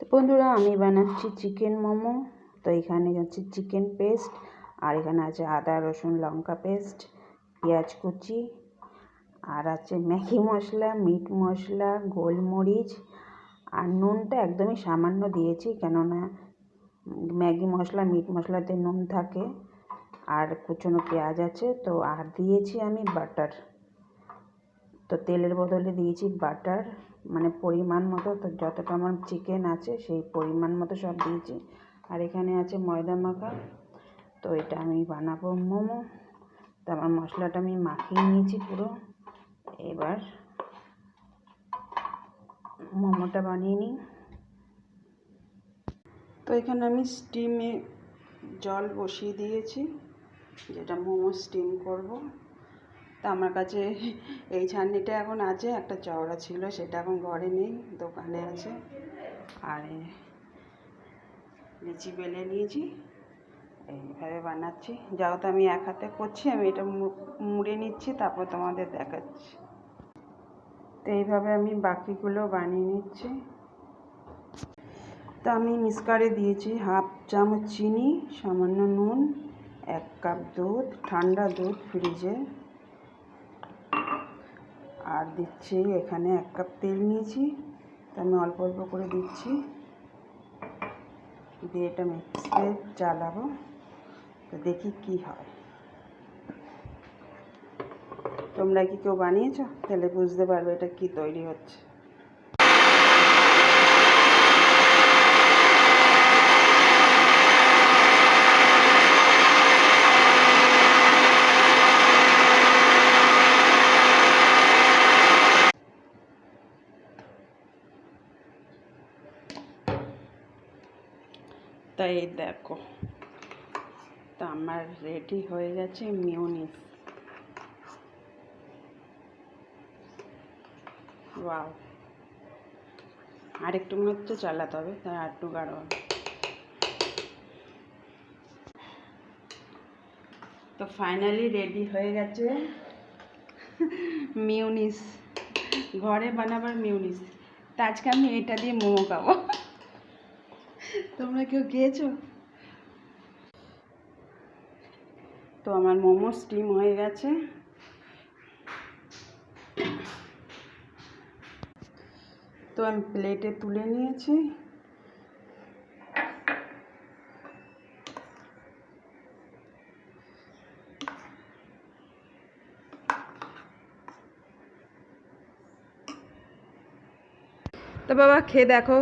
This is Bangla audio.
তো বন্ধুরা, আমি বানাচ্ছি চিকেন মোমো। তো এখানে আছে চিকেন পেস্ট, আর এখানে আছে আদা রসুন লঙ্কা পেস্ট, পেঁয়াজ কুচি, আর আছে ম্যাগি মশলা, মিট মশলা, গোলমরিচ, আর নুনটা একদমই সামান্য দিয়েছি, কেননা ম্যাগি মশলা মিট মশলাতে নুন থাকে। আর কুচনো পেঁয়াজ আছে। তো আর দিয়েছি আমি বাটার। তো তেলের বদলে দিয়েছি বাটার, মানে পরিমাণ মতো। তো যতটা আমার চিকেন আছে সেই পরিমাণ মতো সব দিয়েছি। আর এখানে আছে ময়দা মাখা। তো এটা আমি বানাবো মোমো। তো আমার মশলাটা আমি মাখিয়ে নিয়েছি পুরো। এবার মোমোটা বানিয়ে নিই। তো এখানে আমি স্টিমে জল বসিয়ে দিয়েছি, যেটা মোমো স্টিম করব। তা আমার কাছে এই ছাঁকনিটা এখন আছে, একটা চওড়া ছিল, সেটা এখন ঘরে নেই, দোকানে আছে। আর লিচি বেলে নিয়েছি, এইভাবে বানাচ্ছি। যেহেতু আমি এক হাতে করছি, আমি এটা মুড়ে নিচ্ছি, তারপর তোমাদের দেখাচ্ছি। তো এইভাবে আমি বাকিগুলো বানিয়ে নিচ্ছি। তো আমি মিক্সচারে দিয়েছি হাফ চামচ চিনি, সামান্য নুন, 1 কাপ দুধ, ঠান্ডা দুধ ফ্রিজে, আর দিচ্ছি এখানে 1 কাপ তেল নিয়েছি। তো আমি অল্প অল্প করে দিচ্ছি, দিয়ে এটা মিক্সে চালাবো। তো দেখি কি হয়। তোমরা কি কেউ বানিয়েছো? তাহলে বুঝতে পারবে এটা কি তৈরি হচ্ছে। তাই দেখো, তো আমার রেডি হয়ে গেছে মিউনিস। ওয়াও, আর একটু মনে হচ্ছে চালাতে হবে, তাই আর একটু গাঢ় হবে। তো ফাইনালি রেডি হয়ে গেছে মিউনিস, ঘরে বানাবার মিউনিস। তা আজকে আমি এটা দিয়ে মোমো খাবো। তোমরা কেউ খেয়েছো? তো আমার মোমো স্টিম হয়ে গেছে। তো আমি প্লেটে তুলে নিয়েছি। তো বাবা খেয়ে দেখো।